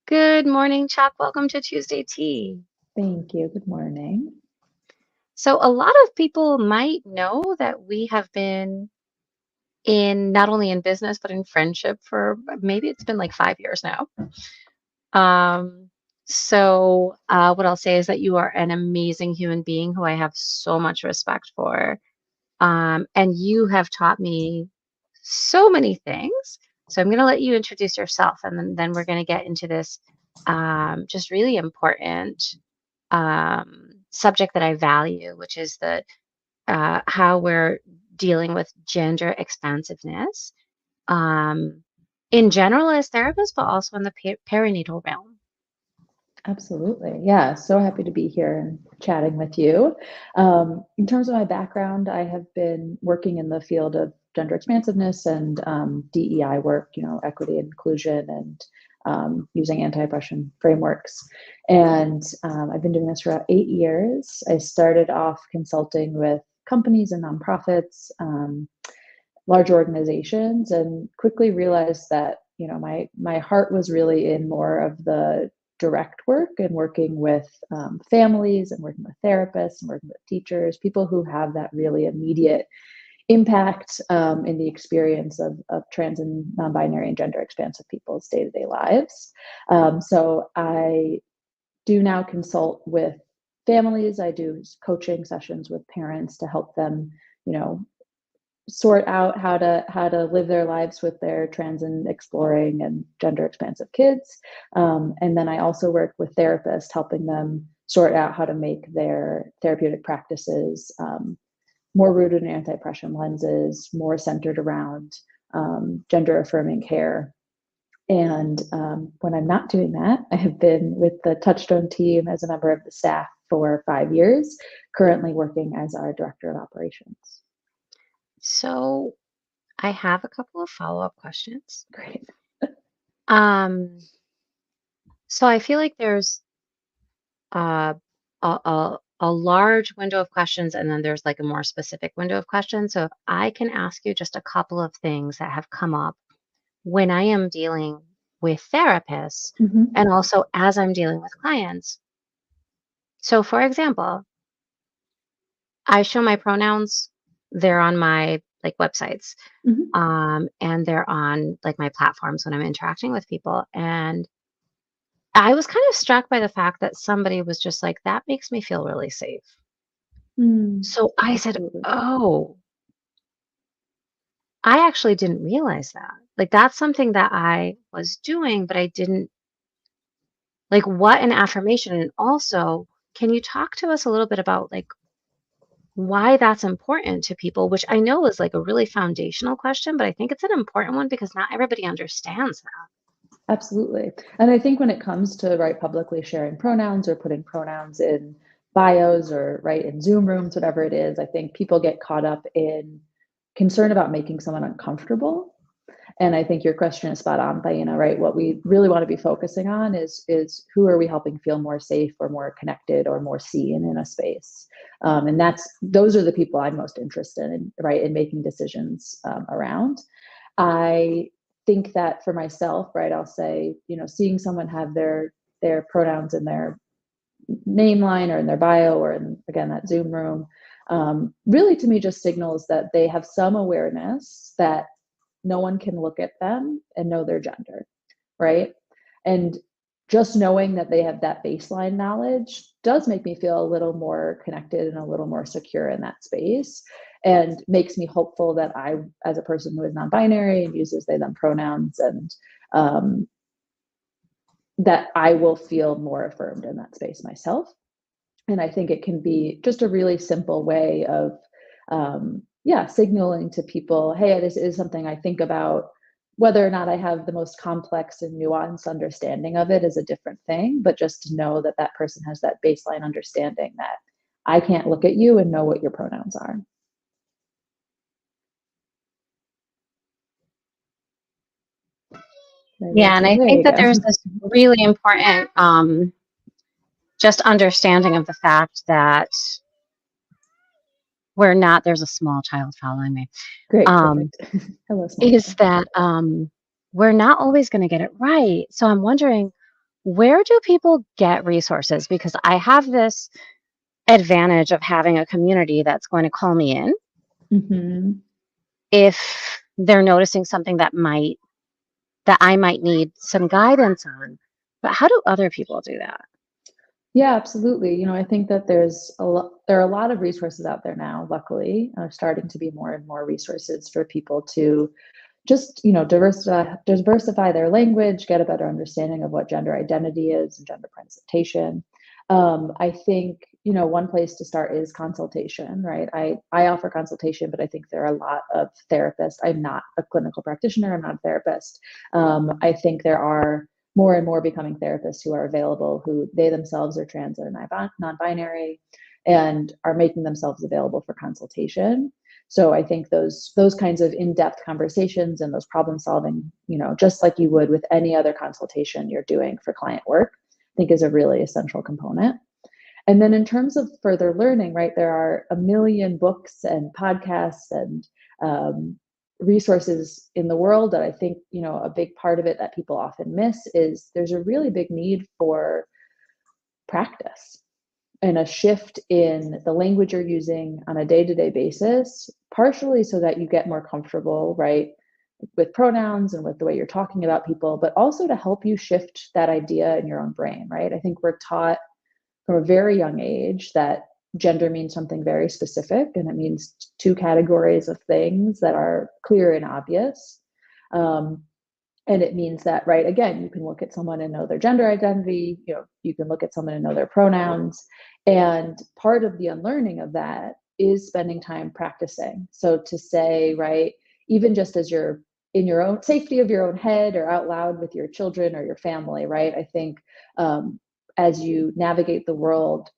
Good morning, Chuck. Welcome to Tuesday Tea. Thank you. Good morning. So, a lot of people might know that we have been in not only in business, but in friendship for maybe it's been like 5 years now. Um, what I'll say is that you are an amazing human being who I have so much respect for. And you have taught me so many things. So, I'm going to let you introduce yourself, and then we're going to get into this just really important subject that I value, which is how we're dealing with gender expansiveness um, in general as therapists, but also in the perinatal realm. Absolutely. Yeah, so happy to be here and chatting with you. In terms of my background, I have been working in the field of gender expansiveness and DEI work, equity and inclusion, and using anti-oppression frameworks. And I've been doing this for about 8 years. I started off consulting with companies and nonprofits, large organizations, and quickly realized that my heart was really in more of the direct work and working with families and working with therapists and working with teachers, people who have that really immediate impact in the experience of trans and non-binary and gender expansive people's day-to-day lives. So I do now consult with families. I do coaching sessions with parents to help them, you know, sort out how to live their lives with their trans and exploring and gender expansive kids. And then I also work with therapists, helping them sort out how to make their therapeutic practices more rooted in anti-oppression lenses, more centered around gender affirming care. And when I'm not doing that, I have been with the Touchstone team as a member of the staff for 5 years, currently working as our director of operations. So, I have a couple of follow-up questions. Great. Um, so I feel like there's uh, a large window of questions, and then there's like a more specific window of questions. So if I can ask you just a couple of things that have come up when I am dealing with therapists Mm-hmm. and also as I'm dealing with clients. So, for example, I show my pronouns, they're on my like websites, Mm-hmm. and they're on like my platforms when I'm interacting with people. And I was kind of struck by the fact that somebody was just like, that makes me feel really safe. Mm, So I said, absolutely. oh, I actually didn't realize that. Like, that's something that I was doing, but I didn't like what an affirmation. And also, can you talk to us a little bit about like why that's important to people, which I know is like a really foundational question, but I think it's an important one because not everybody understands that. Absolutely. And I think when it comes to publicly sharing pronouns or putting pronouns in bios or in Zoom rooms, whatever it is, I think people get caught up in concern about making someone uncomfortable. And I think your question is spot on, Diana, right? What we really want to be focusing on is who are we helping feel more safe or more connected or more seen in a space. And those are the people I'm most interested in, in making decisions around. I think that for myself, I'll say, seeing someone have their pronouns in their name line or in their bio or in, again, that Zoom room, really to me just signals that they have some awareness that no one can look at them and know their gender, right? And just knowing that they have that baseline knowledge does make me feel a little more connected and a little more secure in that space, and makes me hopeful that I, as a person who is non-binary and uses they them pronouns, and um, that I will feel more affirmed in that space myself. And I think it can be just a really simple way of signaling to people, hey, this is something I think about. Whether or not I have the most complex and nuanced understanding of it is a different thing, but just to know that that person has that baseline understanding that I can't look at you and know what your pronouns are. Yeah, and I There think you that go. there's this really important just understanding of the fact that we're not, there's a small child following me, Great, um, perfect. Hello, small is child. that we're not always going to get it right. So I'm wondering, where do people get resources? Because I have this advantage of having a community that's going to call me in Hmm. if they're noticing something that I might need some guidance on. But how do other people do that? Yeah, absolutely. I think that there are a lot of resources out there now, luckily, starting to be more and more resources for people to just, diversify their language, get a better understanding of what gender identity is and gender presentation. I think, one place to start is consultation, right? I offer consultation, but I think there are a lot of therapists. I'm not a clinical practitioner. I'm not a therapist. I think there are more and more becoming therapists who are available, who they themselves are trans or non-binary, and are making themselves available for consultation. So I think those kinds of in-depth conversations and those problem solving, just like you would with any other consultation you're doing for client work, I think is a really essential component. And then in terms of further learning, right, there are a million books and podcasts and resources in the world that I think, a big part of it that people often miss is there's a really big need for practice and a shift in the language you're using on a day-to-day basis, partially so that you get more comfortable, right, with pronouns and with the way you're talking about people, but also to help you shift that idea in your own brain, right? I think we're taught from a very young age that gender means something very specific, and it means two categories of things that are clear and obvious. Um, and it means that, right, again, you can look at someone and know their gender identity, you can look at someone and know their pronouns. And part of the unlearning of that is spending time practicing. So to say, right, even just as you're in your own safety of your own head or out loud with your children or your family, right? I think as you navigate the world,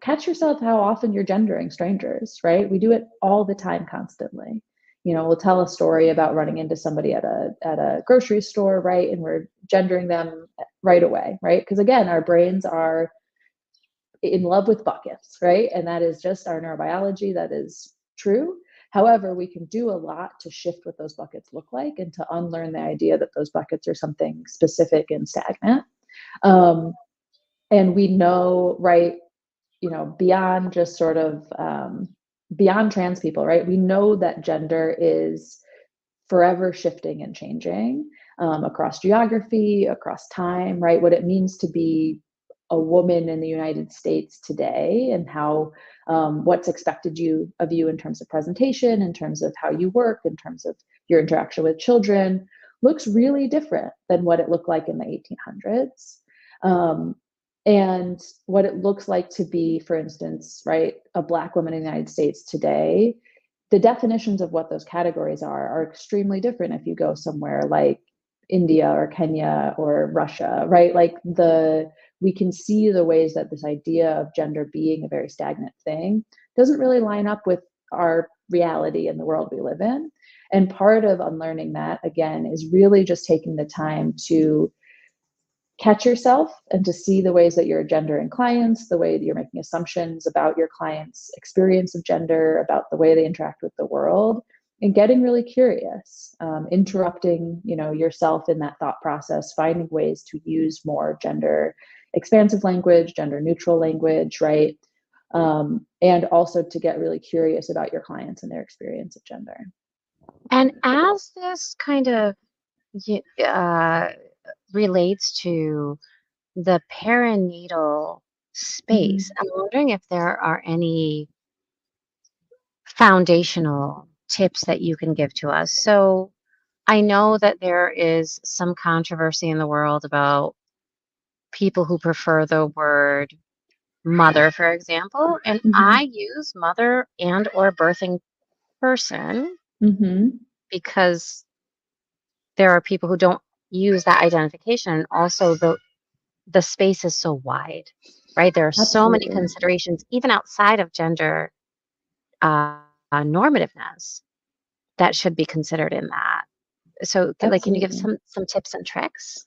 catch yourself how often you're gendering strangers, right? We do it all the time, constantly. We'll tell a story about running into somebody at a grocery store, right? And we're gendering them right away, right? Because again, our brains are in love with buckets, right? And that is just our neurobiology. That is true. However, we can do a lot to shift what those buckets look like and to unlearn the idea that those buckets are something specific and stagnant. Um, and we know, right, beyond just sort of beyond trans people, right? We know that gender is forever shifting and changing across geography, across time, right? What it means to be a woman in the United States today, and how what's expected of you in terms of presentation, in terms of how you work, in terms of your interaction with children, looks really different than what it looked like in the 1800s. Um, and what it looks like to be, for instance, right, a Black woman in the United States today, the definitions of what those categories are extremely different if you go somewhere like India or Kenya or Russia, right? Like we can see the ways that this idea of gender being a very stagnant thing doesn't really line up with our reality in the world we live in. And part of unlearning that, again, is really just taking the time to catch yourself and to see the ways that you're gendering clients, the way that you're making assumptions about your clients' experience of gender, about the way they interact with the world, and getting really curious, interrupting, yourself in that thought process, finding ways to use more gender expansive language, gender neutral language, right? And also to get really curious about your clients and their experience of gender. And as this kind of uh, relates to the perinatal space, Mhm. I'm wondering if there are any foundational tips that you can give to us. So I know that there is some controversy in the world about people who prefer the word mother, for example, and Mhm. I use mother and or birthing person Mhm. because there are people who don't use that identification. And also the space is so wide, right? There are so many Absolutely. considerations, even outside of gender normativeness, that should be considered in that. So, can you give Absolutely. some tips and tricks?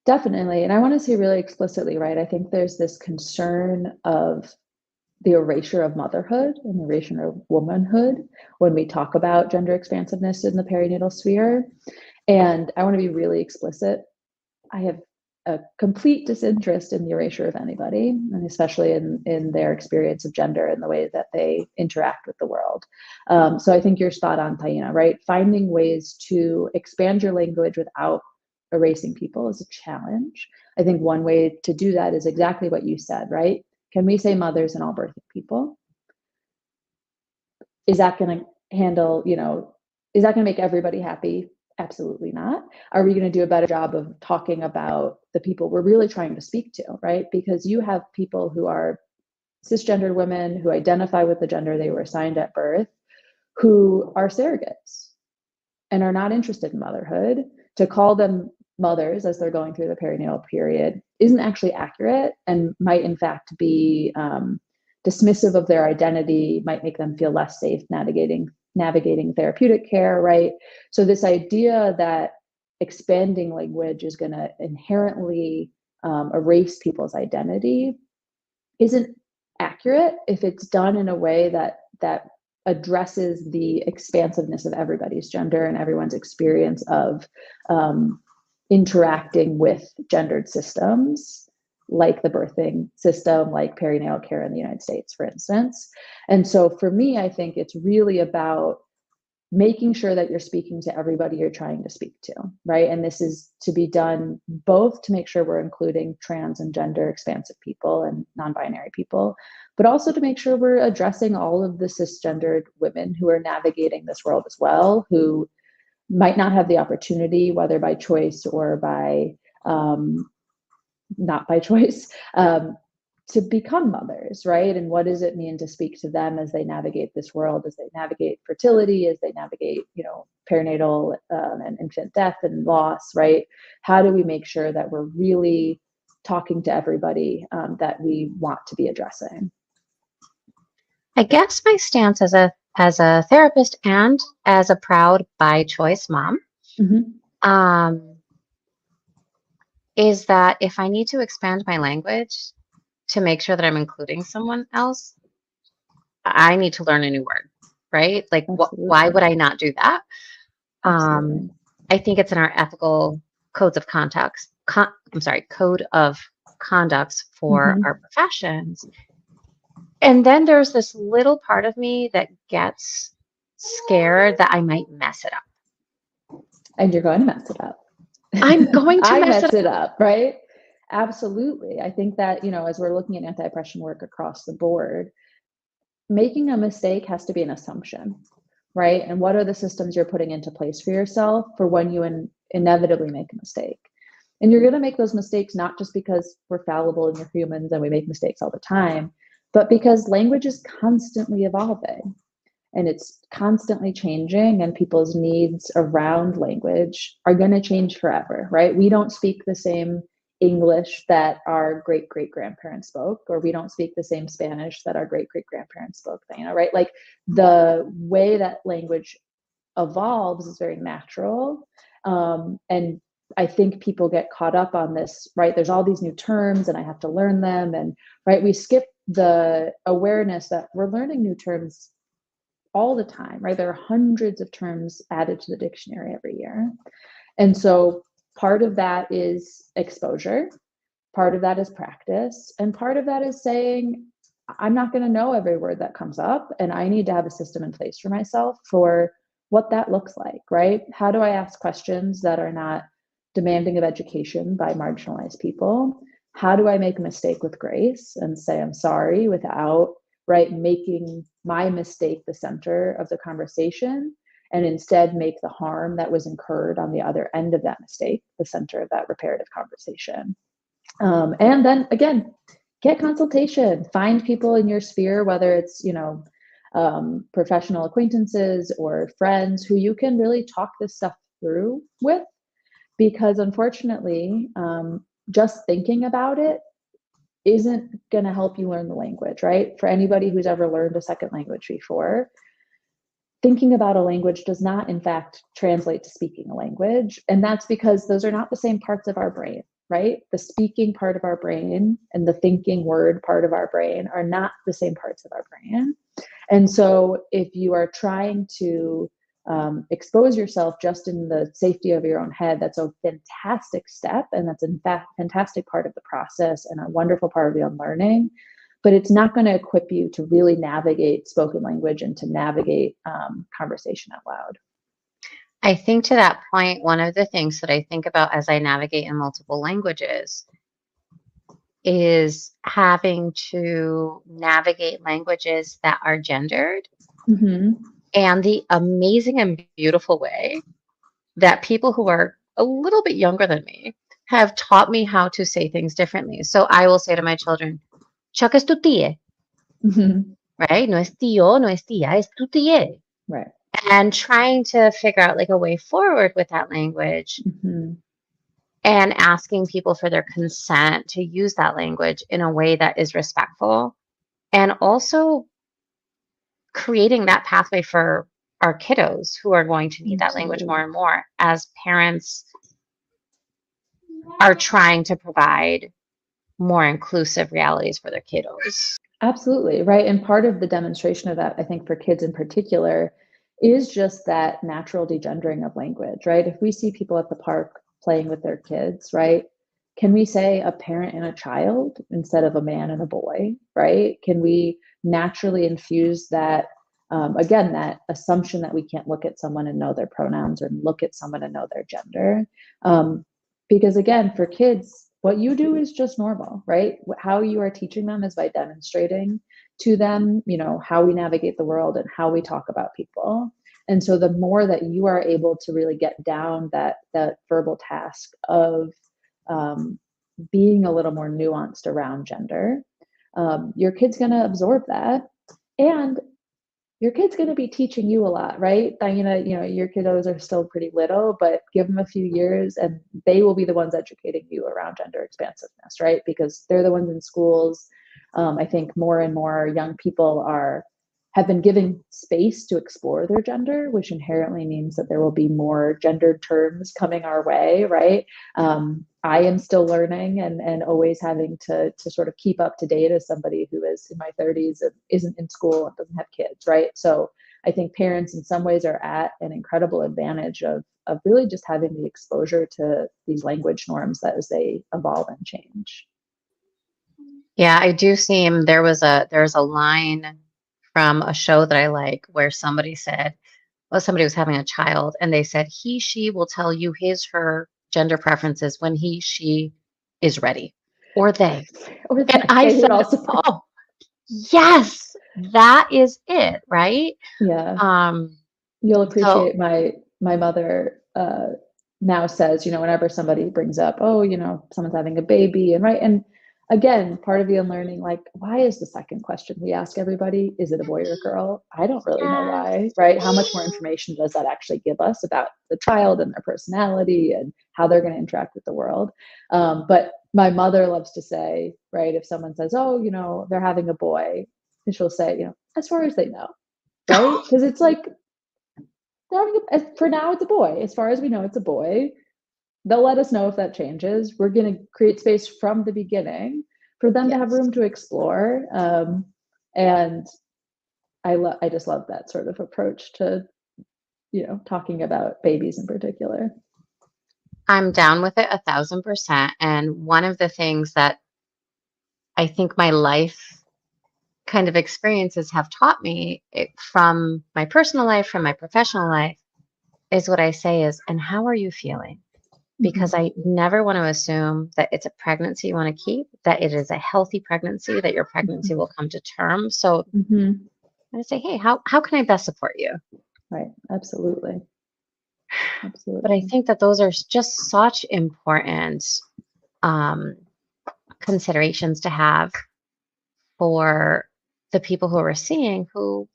Definitely. And I want to say really explicitly, right? I think there's this concern of the erasure of motherhood and the erasure of womanhood when we talk about gender expansiveness in the perinatal sphere. And I want to be really explicit. I have a complete disinterest in the erasure of anybody, and especially in their experience of gender and the way that they interact with the world. So I think you're spot on, Taina, right? Finding ways to expand your language without erasing people is a challenge. I think one way to do that is exactly what you said, right? Can we say mothers and all birthing people? Is that going to handle, is that going to make everybody happy? Absolutely not. Are we going to do a better job of talking about the people we're really trying to speak to, right? Because you have people who are cisgendered women who identify with the gender they were assigned at birth, who are surrogates and are not interested in motherhood. To call them mothers as they're going through the perinatal period isn't actually accurate and might in fact be dismissive of their identity, might make them feel less safe navigating therapeutic care, right? So this idea that expanding language is going to inherently erase people's identity isn't accurate if it's done in a way that addresses the expansiveness of everybody's gender and everyone's experience of interacting with gendered systems like the birthing system, like perinatal care in the United States, for instance. And so for me, I think it's really about making sure that you're speaking to everybody you're trying to speak to, right? And this is to be done both to make sure we're including trans and gender expansive people and non-binary people, but also to make sure we're addressing all of the cisgendered women who are navigating this world as well, who might not have the opportunity, whether by choice or by not by choice, to become mothers, right? And what does it mean to speak to them as they navigate this world, as they navigate fertility, as they navigate, perinatal and infant death and loss, right? How do we make sure that we're really talking to everybody that we want to be addressing? I guess my stance as a therapist and as a proud by choice mom, is that if I need to expand my language to make sure that I'm including someone else, I need to learn a new word, right? Like, why would I not do that? I think it's in our ethical codes of conduct. Code of conducts for our professions. And then there's this little part of me that gets scared that I might mess it up. And you're going to mess it up. I'm going to mess it up, right? Absolutely. I think that, as we're looking at anti-oppression work across the board, making a mistake has to be an assumption, right? And what are the systems you're putting into place for yourself for when you inevitably make a mistake? And you're going to make those mistakes not just because we're fallible and we're humans and we make mistakes all the time, but because language is constantly evolving and it's constantly changing, and people's needs around language are going to change forever, right? We don't speak the same English that our great-great-grandparents spoke, or we don't speak the same Spanish that our great-great-grandparents spoke, right? Like the way that language evolves is very natural. And I think people get caught up on this, right? There's all these new terms and I have to learn them. And right, we skip the awareness that we're learning new terms all the time, right? There are hundreds of terms added to the dictionary every year. And so part of that is exposure, part of that is practice, and part of that is saying, I'm not going to know every word that comes up, and I need to have a system in place for myself for what that looks like, right? How do I ask questions that are not demanding of education by marginalized people? How do I make a mistake with grace and say I'm sorry without, right, making my mistake the center of the conversation, and instead make the harm that was incurred on the other end of that mistake the center of that reparative conversation? And then again, get consultation, find people in your sphere, whether it's, professional acquaintances or friends who you can really talk this stuff through with, because unfortunately, just thinking about it isn't going to help you learn the language, right? For anybody who's ever learned a second language before, thinking about a language does not, in fact, translate to speaking a language. And that's because those are not the same parts of our brain, right? The speaking part of our brain and the thinking word part of our brain are not the same parts of our brain. And so if you are trying to expose yourself just in the safety of your own head, that's a fantastic step. And that's in fact a fantastic part of the process and a wonderful part of the unlearning. But it's not going to equip you to really navigate spoken language and to navigate conversation out loud. I think to that point, one of the things that I think about as I navigate in multiple languages is having to navigate languages that are gendered, and the amazing and beautiful way that people who are a little bit younger than me have taught me how to say things differently. So I will say to my children, Chuck es tu tía, right? No es tío, no es tía, es tu tía. Right. And trying to figure out like a way forward with that language, and asking people for their consent to use that language in a way that is respectful, and also creating that pathway for our kiddos who are going to need that language more and more as parents are trying to provide more inclusive realities for their kiddos. Absolutely, right. And part of the demonstration of that, I think, for kids in particular, is just that natural degendering of language, right? If we see people at the park playing with their kids, right? Can we say a parent and a child instead of a man and a boy, right? Can we naturally infuse that, again, that assumption that we can't look at someone and know their pronouns or look at someone and know their gender? Because again, for kids, what you do is just normal, right? How you are teaching them is by demonstrating to them, how we navigate the world and how we talk about people. And so the more that you are able to really get down that verbal task of being a little more nuanced around gender, your kid's going to absorb that. And your kid's going to be teaching you a lot, right? Diana, your kiddos are still pretty little, but give them a few years and they will be the ones educating you around gender expansiveness, right? Because they're the ones in schools. I think more and more young people have been given space to explore their gender, which inherently means that there will be more gendered terms coming our way, right? I am still learning and always having to sort of keep up to date as somebody who is in my 30s and isn't in school and doesn't have kids, right? So I think parents in some ways are at an incredible advantage of really just having the exposure to these language norms that as they evolve and change. Yeah, I do seem there's a line from a show that I like where somebody said, well, somebody was having a child and they said he, she will tell you his, her gender preferences when he, she is ready, or they. And I said, oh, yes, that is it, right? Yeah. You'll appreciate my mother now says, whenever somebody brings up, oh, someone's having a baby, and right. And again, part of the unlearning, like, why is the second question we ask everybody, is it a boy or a girl? I don't really know why, right? How much more information does that actually give us about the child and their personality and how they're going to interact with the world? But my mother loves to say, right, if someone says, oh, they're having a boy, and she'll say, as far as they know, right? Because it's like, for now, it's a boy. As far as we know, it's a boy. They'll let us know if that changes. We're going to create space from the beginning for them to have room to explore. And I just love that sort of approach to, talking about babies in particular. I'm down with it 1,000%. And one of the things that I think my life kind of experiences have taught me from my personal life, from my professional life, is what I say is, and how are you feeling? Because I never want to assume that it's a pregnancy you want to keep, that it is a healthy pregnancy, that your pregnancy will come to term. So I say, hey, how can I best support you? Right. Absolutely. Absolutely. But I think that those are just such important considerations to have for the people who are seeing, who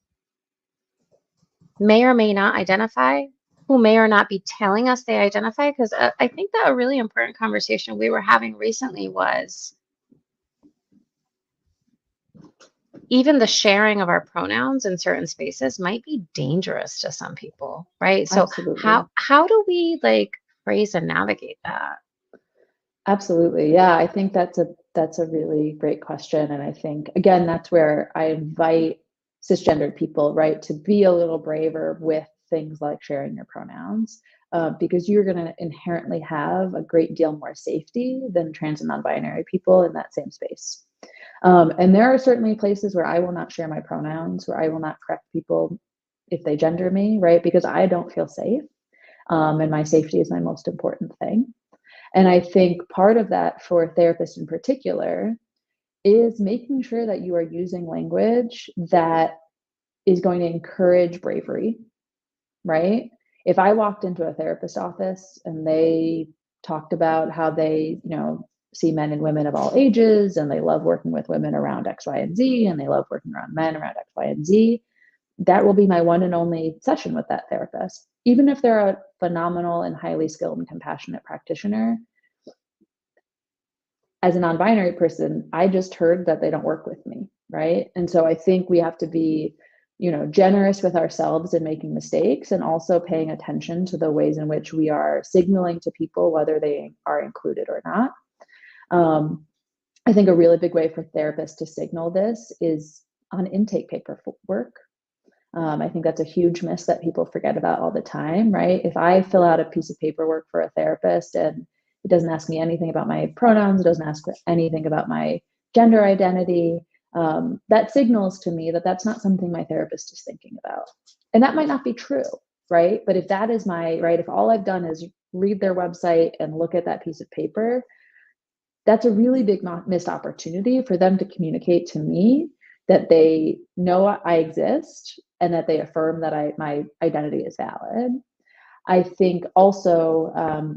may or may not identify, who may or not be telling us they identify. Because I think that a really important conversation we were having recently was even the sharing of our pronouns in certain spaces might be dangerous to some people, right? So how do we phrase and navigate that? Absolutely. Yeah, I think that's a really great question. And I think, again, that's where I invite cisgendered people, right, to be a little braver with things like sharing your pronouns, because you're going to inherently have a great deal more safety than trans and non-binary people in that same space. And there are certainly places where I will not share my pronouns, where I will not correct people if they gender me, right? Because I don't feel safe. And my safety is my most important thing. And I think part of that for therapists in particular is making sure that you are using language that is going to encourage bravery, right? If I walked into a therapist office and they talked about how they, see men and women of all ages and they love working with women around X, Y, and Z, and they love working around men around X, Y, and Z, that will be my one and only session with that therapist. Even if they're a phenomenal and highly skilled and compassionate practitioner, as a non-binary person, I just heard that they don't work with me, right? And so I think we have to be, generous with ourselves in making mistakes and also paying attention to the ways in which we are signaling to people whether they are included or not. I think a really big way for therapists to signal this is on intake paperwork. I think that's a huge miss that people forget about all the time, right? If I fill out a piece of paperwork for a therapist and it doesn't ask me anything about my pronouns, it doesn't ask anything about my gender identity, that signals to me that that's not something my therapist is thinking about. And that might not be true, right? But if that is if all I've done is read their website and look at that piece of paper, that's a really big missed opportunity for them to communicate to me that they know I exist and that they affirm that my identity is valid. I think also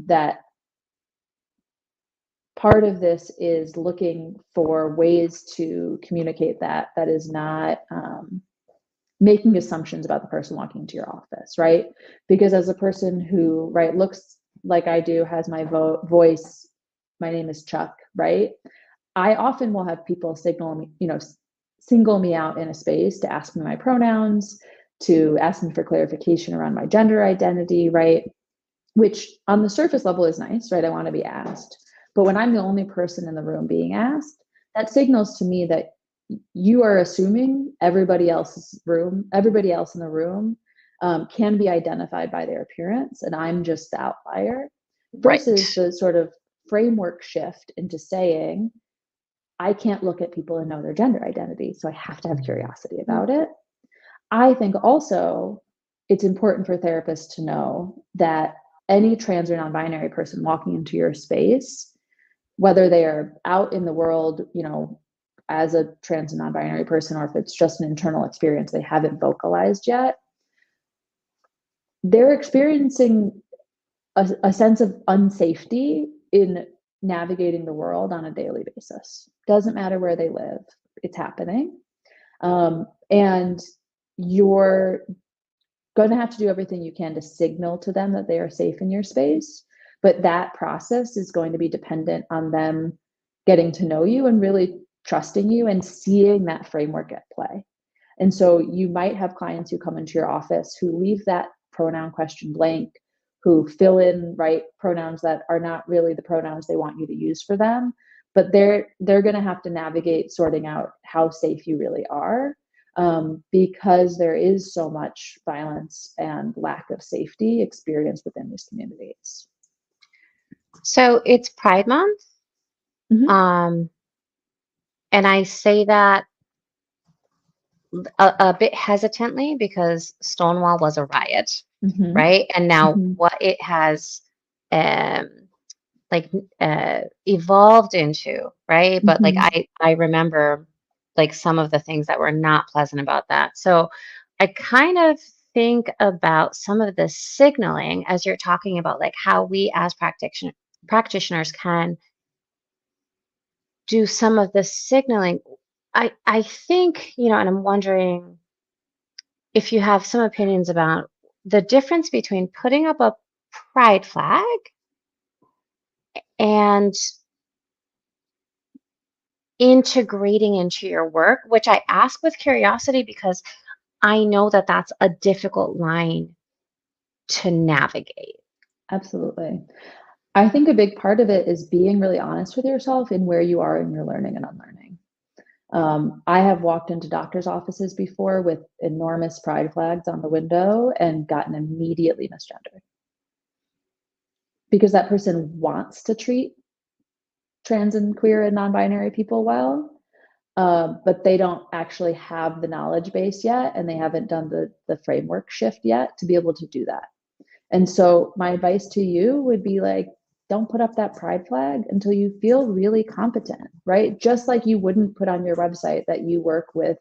that part of this is looking for ways to communicate that is not making assumptions about the person walking into your office, right? Because as a person who, looks like I do, has my voice, my name is Chuck, right? I often will have people single me out in a space to ask me my pronouns, to ask me for clarification around my gender identity, right? Which on the surface level is nice, right? I want to be asked. But when I'm the only person in the room being asked, that signals to me that you are assuming everybody else in the room can be identified by their appearance, and I'm just the outlier, versus the sort of framework shift into saying, I can't look at people and know their gender identity, so I have to have curiosity about it. I think also it's important for therapists to know that any trans or non-binary person walking into your space, whether they are out in the world, as a trans and non-binary person, or if it's just an internal experience they haven't vocalized yet, they're experiencing a sense of unsafety in navigating the world on a daily basis. Doesn't matter where they live, it's happening. And you're going to have to do everything you can to signal to them that they are safe in your space. But that process is going to be dependent on them getting to know you and really trusting you and seeing that framework at play. And so you might have clients who come into your office who leave that pronoun question blank, who fill in pronouns that are not really the pronouns they want you to use for them, but they're going to have to navigate sorting out how safe you really are, because there is so much violence and lack of safety experienced within these communities. So it's Pride Month. Mm-hmm. And I say that a bit hesitantly because Stonewall was a riot, Mm-hmm. right? And now Mm-hmm. what it has evolved into, right? But Mm-hmm. I remember some of the things that were not pleasant about that. So I kind of think about some of the signaling as you're talking about how we as practitioners can do some of the signaling. I think, and I'm wondering if you have some opinions about the difference between putting up a pride flag and integrating into your work, which I ask with curiosity because I know that that's a difficult line to navigate. Absolutely. I think a big part of it is being really honest with yourself in where you are in your learning and unlearning. I have walked into doctor's offices before with enormous pride flags on the window and gotten immediately misgendered because that person wants to treat trans and queer and non-binary people well, but they don't actually have the knowledge base yet, and they haven't done the framework shift yet to be able to do that. And so my advice to you would be like, don't put up that pride flag until you feel really competent, right? Just like you wouldn't put on your website that you work with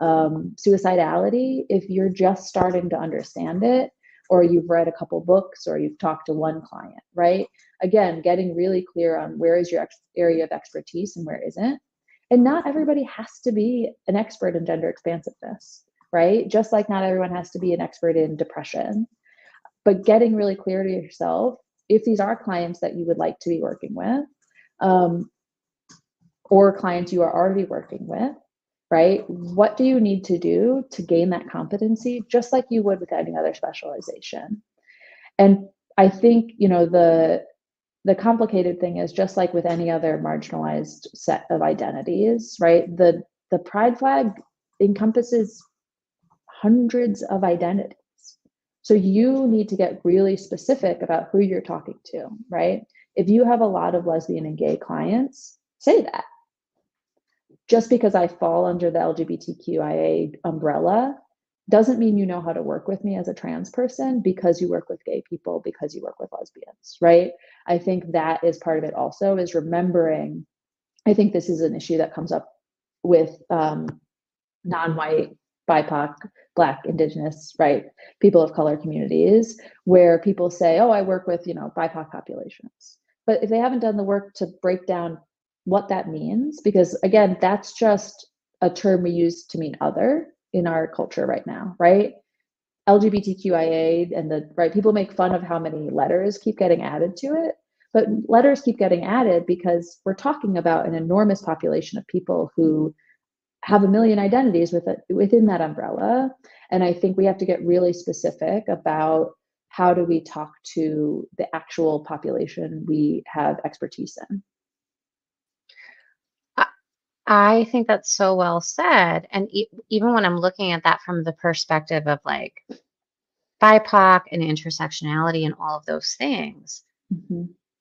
suicidality if you're just starting to understand it, or you've read a couple books, or you've talked to one client, right? Again, getting really clear on where is your area of expertise and where isn't. And not everybody has to be an expert in gender expansiveness, right? Just like not everyone has to be an expert in depression, but getting really clear to yourself if these are clients that you would like to be working with, or clients you are already working with, right? What do you need to do to gain that competency, just like you would with any other specialization? And I think, the complicated thing is, just like with any other marginalized set of identities, right? The pride flag encompasses hundreds of identities. So you need to get really specific about who you're talking to, right? If you have a lot of lesbian and gay clients, say that. Just because I fall under the LGBTQIA umbrella doesn't mean you know how to work with me as a trans person because you work with gay people, because you work with lesbians, right? I think that is part of it also, is remembering. I think this is an issue that comes up with non-white, BIPOC, Black, Indigenous, right, people of color communities, where people say, oh, I work with, BIPOC populations. But if they haven't done the work to break down what that means, because again, that's just a term we use to mean other in our culture right now, right? LGBTQIA and right, people make fun of how many letters keep getting added to it, but letters keep getting added because we're talking about an enormous population of people who have a million identities within that umbrella. And I think we have to get really specific about how do we talk to the actual population we have expertise in. I think that's so well said. And even when I'm looking at that from the perspective of like BIPOC and intersectionality and all of those things,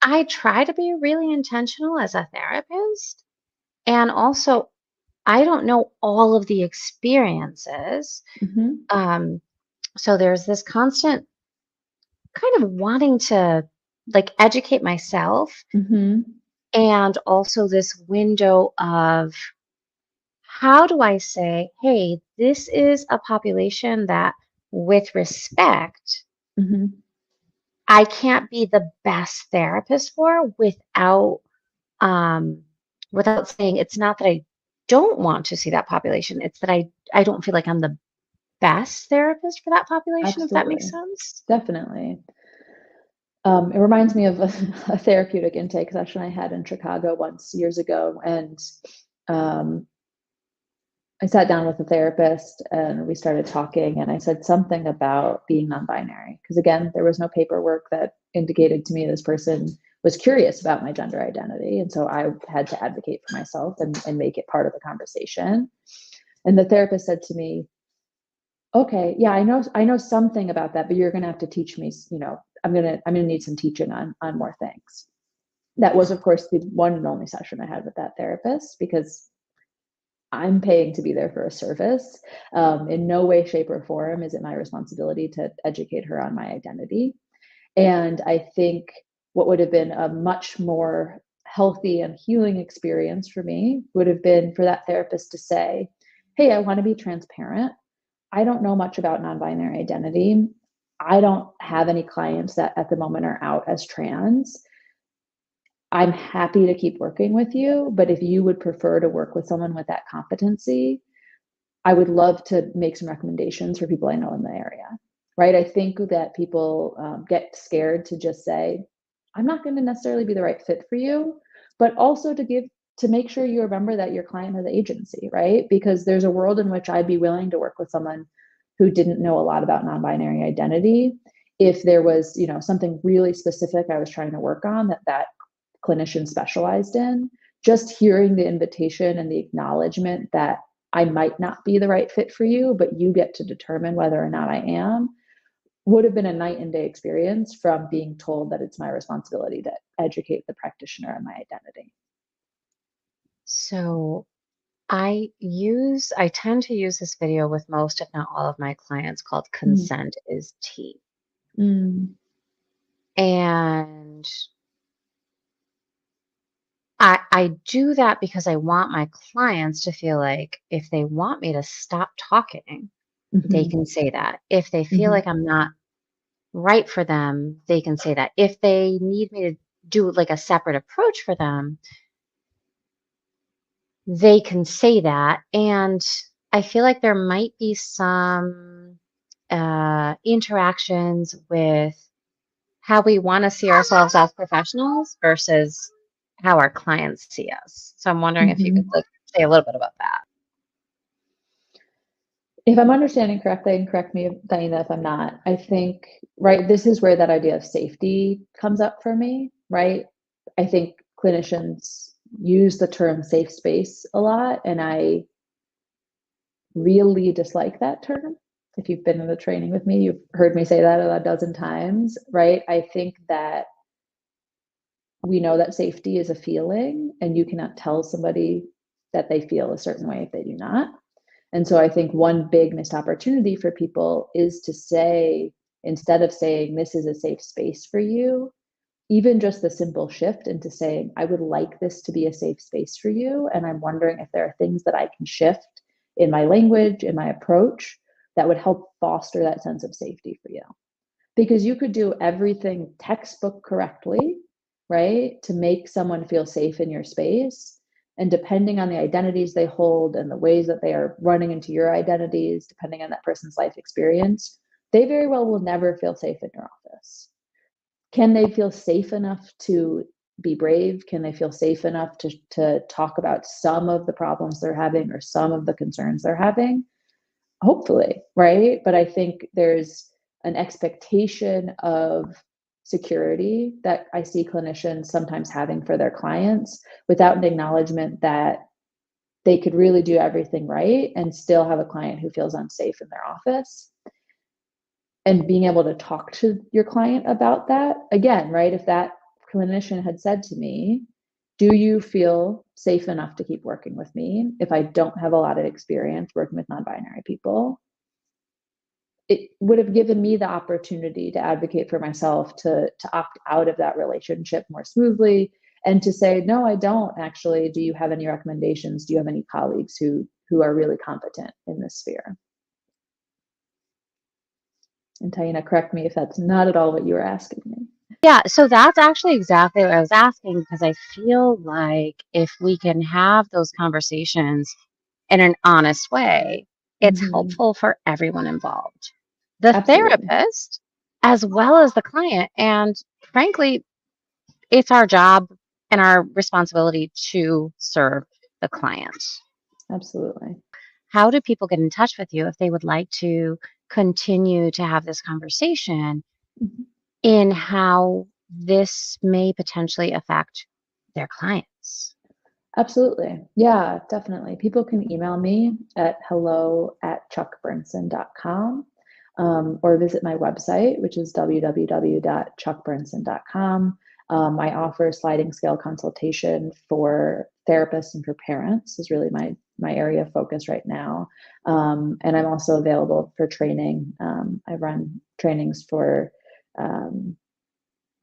I try to be really intentional as a therapist. And also, I don't know all of the experiences. So there's this constant kind of wanting to like educate myself, and also this window of how do I say, hey, this is a population that, with respect, I can't be the best therapist for without saying it's not that I don't want to see that population. It's that I don't feel like I'm the best therapist for that population, Absolutely. if that makes sense. Definitely. It reminds me of a therapeutic intake session I had in Chicago once years ago. And I sat down with a therapist and we started talking, and I said something about being non-binary. Because again, there was no paperwork that indicated to me this person was curious about my gender identity. And so I had to advocate for myself and make it part of the conversation. And the therapist said to me, okay, yeah, I know something about that, but you're gonna have to teach me, I'm gonna need some teaching on more things. That was, of course, the one and only session I had with that therapist, because I'm paying to be there for a service. In no way, shape, or form is it my responsibility to educate her on my identity. And I think what would have been a much more healthy and healing experience for me would have been for that therapist to say, hey, I want to be transparent. I don't know much about non-binary identity. I don't have any clients that at the moment are out as trans. I'm happy to keep working with you, but if you would prefer to work with someone with that competency, I would love to make some recommendations for people I know in the area, right? I think that people get scared to just say, I'm not going to necessarily be the right fit for you, but also to make sure you remember that your client has agency, right? Because there's a world in which I'd be willing to work with someone who didn't know a lot about non-binary identity if there was, something really specific I was trying to work on that clinician specialized in, just hearing the invitation and the acknowledgement that I might not be the right fit for you, but you get to determine whether or not I am, would have been a night and day experience from being told that it's my responsibility to educate the practitioner on my identity. So I tend to use this video with most, if not all of my clients called Mm. Consent is Tea. Mm. And I do that because I want my clients to feel like if they want me to stop talking, they Mhm. can say that. If they feel Mhm. like I'm not right for them, they can say that. If they need me to do like a separate approach for them, they can say that. And I feel like there might be some interactions with how we want to see ourselves as professionals versus how our clients see us. So I'm wondering if you could Mhm. like say a little bit about that. If I'm understanding correctly, and correct me, Diana, if I'm not, I think, right, this is where that idea of safety comes up for me, right? I think clinicians use the term safe space a lot, and I really dislike that term. If you've been in the training with me, you've heard me say that a dozen times, right? I think that we know that safety is a feeling, and you cannot tell somebody that they feel a certain way if they do not. And so I think one big missed opportunity for people is to say, instead of saying, this is a safe space for you, even just the simple shift into saying, I would like this to be a safe space for you. And I'm wondering if there are things that I can shift in my language, in my approach, that would help foster that sense of safety for you. Because you could do everything textbook correctly, right, to make someone feel safe in your space. And depending on the identities they hold and the ways that they are running into your identities, depending on that person's life experience, they very well will never feel safe in your office. Can they feel safe enough to be brave? Can they feel safe enough to talk about some of the problems they're having or some of the concerns they're having? Hopefully, right? But I think there's an expectation of security that I see clinicians sometimes having for their clients without an acknowledgement that they could really do everything right and still have a client who feels unsafe in their office. And being able to talk to your client about that again, right? If that clinician had said to me, do you feel safe enough to keep working with me if I don't have a lot of experience working with non-binary people? It would have given me the opportunity to advocate for myself to opt out of that relationship more smoothly and to say, no, I don't actually. Do you have any recommendations? Do you have any colleagues who are really competent in this sphere? And Taina, correct me if that's not at all what you were asking me. Yeah, so that's actually exactly what I was asking because I feel like if we can have those conversations in an honest way, it's Mm-hmm. helpful for everyone involved, the Absolutely. therapist as well as the client. And frankly, it's our job and our responsibility to serve the client. Absolutely. How do people get in touch with you if they would like to continue to have this conversation Mhm. in how this may potentially affect their clients? Absolutely. Yeah, definitely. People can email me at hello@chuckbernson.com, or visit my website, which is www.chuckbernson.com. I offer sliding scale consultation for therapists and for parents is really my area of focus right now. And I'm also available for training. I run trainings for um,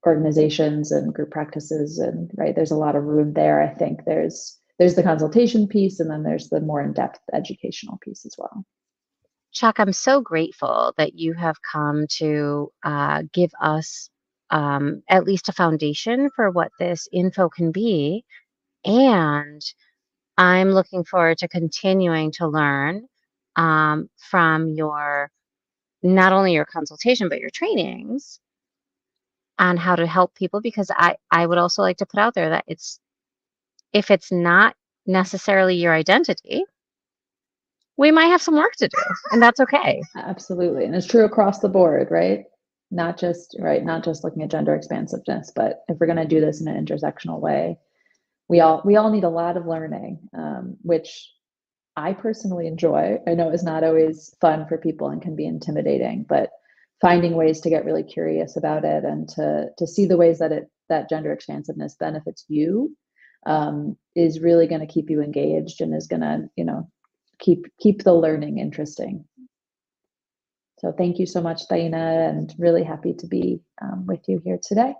organizations and group practices, and right, there's a lot of room there. I think there's the consultation piece, and then there's the more in-depth educational piece as well. Chuck, I'm so grateful that you have come to give us at least a foundation for what this info can be. And I'm looking forward to continuing to learn from your not only your consultation, but your trainings on how to help people because I would also like to put out there that it's if it's not necessarily your identity, we might have some work to do, and that's okay. Absolutely, and it's true across the board, right? Not just looking at gender expansiveness, but if we're going to do this in an intersectional way, we all need a lot of learning, which I personally enjoy. I know it's not always fun for people and can be intimidating, but finding ways to get really curious about it and to see the ways that gender expansiveness benefits you, is really going to keep you engaged and is going to, keep the learning interesting. So thank you so much, Taina, and really happy to be with you here today.